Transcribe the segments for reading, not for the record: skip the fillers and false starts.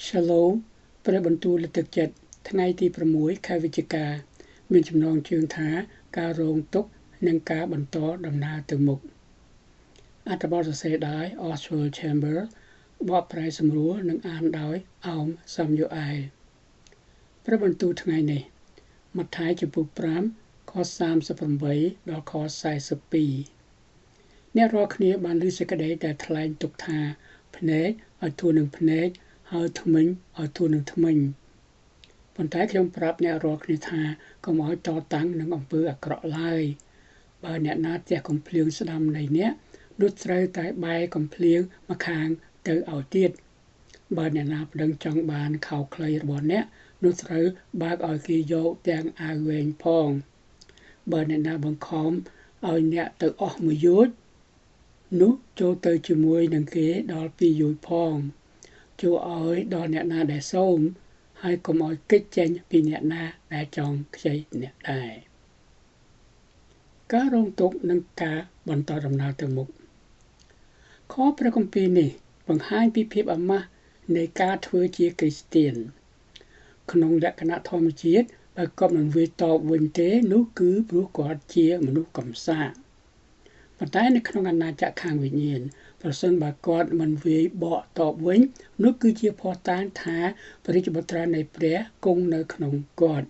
Shalom ព្រះបន្ទូលលើកទឹកចិត្តថ្ងៃទី6ខែវិច្ឆិកាមានចំណងជើងថាការរងទុក្ខនិងការបន្តដំណើរទៅមុខអត្ថបទសរសេរដោយ Oswald Chambers បកប្រែសម្រួលនិងអានដោយអោមសំយុអាយព្រះបន្ទូលថ្ងៃនេះម៉ាថាយចំពុក5ខ38ដល់ខ42អ្នករាល់គ្នាបានឮសេចក្តីដែលថ្លែងទុកថាភ្នែកឲ្យធូរនឹងភ្នែកហើយធ្មេញឲ្យធូរនឹងធ្មេញប៉ុន្តែខ្ញុំប្រាប់អ្នករាល់គ្នាថាកុំឲ្យតតាំងនឹងអំពើអាក្រក់ឡើយបើអ្នកណាទះកំភ្លៀងស្ដាំនៃអ្នកនោះត្រូវតែបែរកំភ្លៀងម្ខាងទៅឲ្យទៀតបើអ្នកណាប្តឹងចង់បានខោខ្លីរបស់អ្នកនោះត្រូវបើកឲ្យគេយកទាំងអាវវែងផងបើអ្នកណាបង្ខំឲ្យអ្នកទៅអស់មួយយោជន៍នោះចូលទៅជាមួយនឹងគេដល់ពីរយោជន៍ផងចូលឲ្យដល់អ្នកណាដែលសូមហើយកុំឲ្យគេចចេញពីអ្នកណាដែលចង់ខ្ចីអ្នកដែរការរងទុក្ខនិងការបន្តដំណើរទៅមុខខព្រះគម្ពីរនេះបង្ហាញពីភាពអាម៉ាស់នៃការធ្វើជាគ្រីស្ទានក្នុងលក្ខណៈធម្មជាតិបើគាត់មិនវាយតបវិញទេនោះគឺព្រោះគាត់ជាមនុស្សកំសាកប៉ុន្តែនៅក្នុងអាណាចក្រខាងវិញ្ញាណប្រសិនបើគាត់មិនវាយបកតបវិញនោះគឺជាភស្តុតាងថាព្រះរាជបុត្រានៃព្រះគង់នៅក្នុងគាត់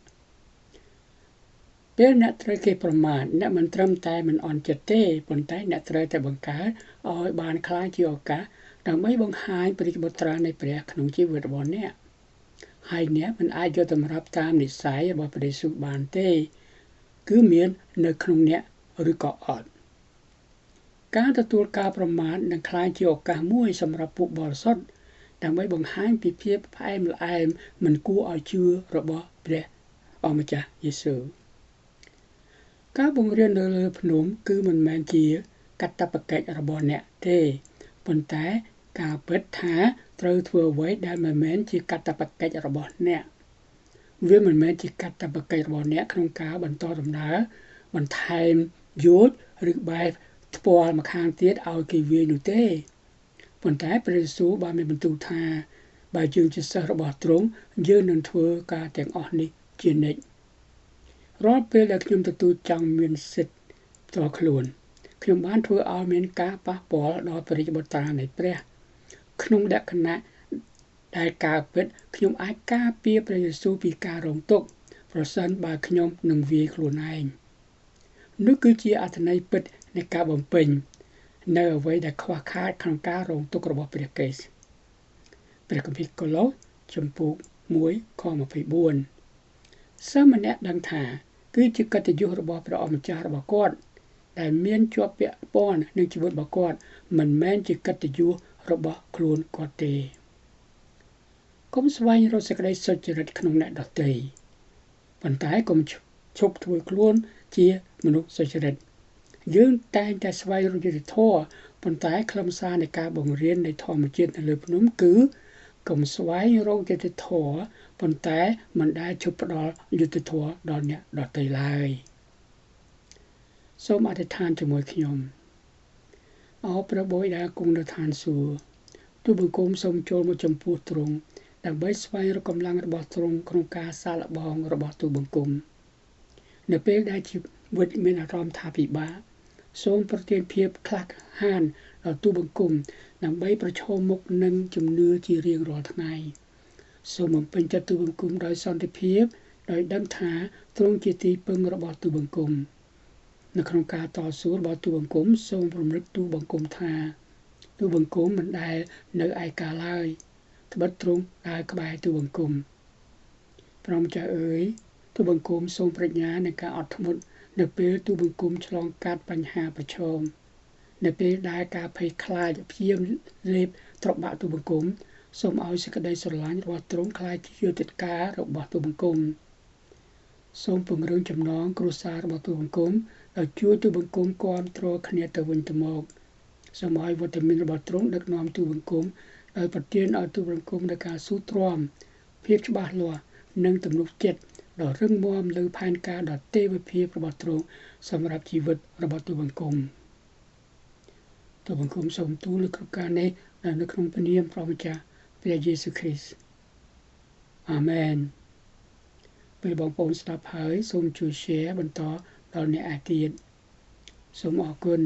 ពេលអ្នកត្រូវគេប្រមាថអ្នកមិនត្រឹមតែមិនអន់ចិត្តទេប៉ុន្តែអ្នកត្រូវតែបង្កើតឲ្យបានខ្លាចជាឱកាសដើម្បីបង្ហាញព្រះរាជបុត្រានៃព្រះក្នុងជីវិតរបស់អ្នកហើយអ្នកមិនអាចយកតម្រាប់តាមនិស្ស័យរបស់ព្រះយេស៊ូវបានទេគឺមាននៅក្នុងអ្នកឬក៏អត់ការទទួលការប្រមាថនឹងក្លាយជាឱកាសមួយសម្រាប់ពួកបរិសុទ្ធដើម្បីបង្ហាញពីភាពផ្អែមល្អែមមិនគួរឲ្យជឿរបស់ព្រះអម្ចាស់យេស៊ូវការបង្រៀននៅលើភ្នំគឺមិនមែនជាកាតព្វកិច្ចរបស់អ្នកទេប៉ុន្តែការពិតថាត្រូវធ្វើអ្វីដែលមិនមែនជាកាតព្វកិច្ចរបស់អ្នកវាមិនមែនជាកាតព្វកិច្ចរបស់អ្នកក្នុងការបន្តដំណើរបន្ថែមយោជន៍ឬបែបផ្ពាល់ម្ខាងទៀតឲ្យគេវាយនោះទេប៉ុន្តែព្រះយេស៊ូវបានមានបន្ទូលថាបើយើងជាសិស្សរបស់ទ្រង់យើងនឹងធ្វើការទាំងអស់នេះជានិច្ចរាល់ពេលដែលខ្ញុំទទួលចង់មានសិទ្ធិផ្ទាល់ខ្លួនខ្ញុំបានធ្វើឲ្យមានការប៉ះពាល់ដល់ព្រះរាជបុត្រានៃព្រះក្នុងលក្ខណៈដែលការពិតខ្ញុំអាចការពារព្រះយេស៊ូវពីការរងទុក្ខប្រសិនបើខ្ញុំនឹងវាយខ្លួនឯងនោះគឺជាអត្ថន័យពិតនៃការបំពេញនៅអ្វីដែលខ្វះខាតក្នុងការរងទុក្ខរបស់ព្រះគ្រីស្ទព្រះគម្ពីរកូឡូសចំពុក1ខ24សិស្សម្នាក់ដឹងថាគឺជាកិត្តិយសរបស់ព្រះអម្ចាស់របស់គាត់ដែលមានជាប់ពាក់ព័ន្ធនឹងជីវិតរបស់គាត់មិនមែនជាកិត្តិយសរបស់ខ្លួនគាត់ទេកុំស្វែងរកសេចក្តីសុចរិតក្នុងអ្នកដទៃប៉ុន្តែកុំឈប់ធ្វើខ្លួនជាមនុស្សសុចរិតយើងតែងតែស្វែងរកយុត្តិធម៌ប៉ុន្តែខ្លឹមសារនៃការបង្រៀននៃធម្មជាតិនៅលើភ្នំគឺកុំស្វែងរកយុត្តិធម៌ប៉ុន្តែមិនដែលឈប់ផ្ដល់យុត្តិធម៌ដល់អ្នកដទៃឡើយសូមអធិដ្ឋានជាមួយខ្ញុំអោព្រះបិតាគង់នៅឋានសួគ៌ទូលបង្គំសូមចូលមកចំពោះទ្រង់ដើម្បីស្វែងរកកម្លាំងរបស់ទ្រង់ក្នុងការសាកល្បងរបស់ទូលបង្គំនៅពេលដែលជីវិតមានអារម្មណ៍ថាពិបាកសូមប្រទានភាពក្លាហានដល់ទូលបង្គំដើម្បីប្រឈមមុខនឹងជំនឿជារៀងរាល់ថ្ងៃសូមបំពេញចិត្តទូលបង្គំដោយសន្តិភាពដោយដឹងថាទ្រង់ជាទីពឹងរបស់ទូលបង្គំនៅក្នុងការតស៊ូរបស់ទូលបង្គំសូមរំលឹកទូលបង្គំថាទូលបង្គំមិនដែលនៅឯកាឡើយត្បិតទ្រង់ដើរក្បែរទូលបង្គំព្រះម្ចាស់អើយទូលបង្គំសូមប្រាជ្ញានៃការអត់ធ្មត់នៅពេលទូលបង្គំឆ្លងកាត់បញ្ហាប្រឈមនៅពេលដែលការភ័យខ្លាចព្យាលេបត្របាក់ទូលបង្គំសូមឲ្យសេចក្តីស្រឡាញ់របស់ទ្រង់ក្លាយជាយុត្តិការរបស់ទូលបង្គំសូមពង្រឹងចំណងគ្រួសាររបស់ទូលបង្គំដោយជួយទូលបង្គំគាំទ្រគ្នាទៅវិញទៅមកសូមឲ្យវត្តមានរបស់ទ្រង់ដឹកនាំទូលបង្គំដោយប្រទានឲ្យទូលបង្គំនូវការស៊ូទ្រាំភាពច្បាស់លាស់និងទំនុកចិត្តដ៏រឹងមាំលើផែនការដ៏ទេវភាពរបស់ទ្រង់សម្រាប់ជីវិតរបស់ទូលបង្គំសូមទូលលើគ្រប់ការនេះនៅក្នុងព្រះនាមព្រះម្ចាស់ព្រះយេស៊ូវគ្រីស្ទ អាមែនពេលបងប្អូនស្ដាប់ហើយសូមជួយ share បន្តដល់អ្នកឯទៀតសូមអរគុណ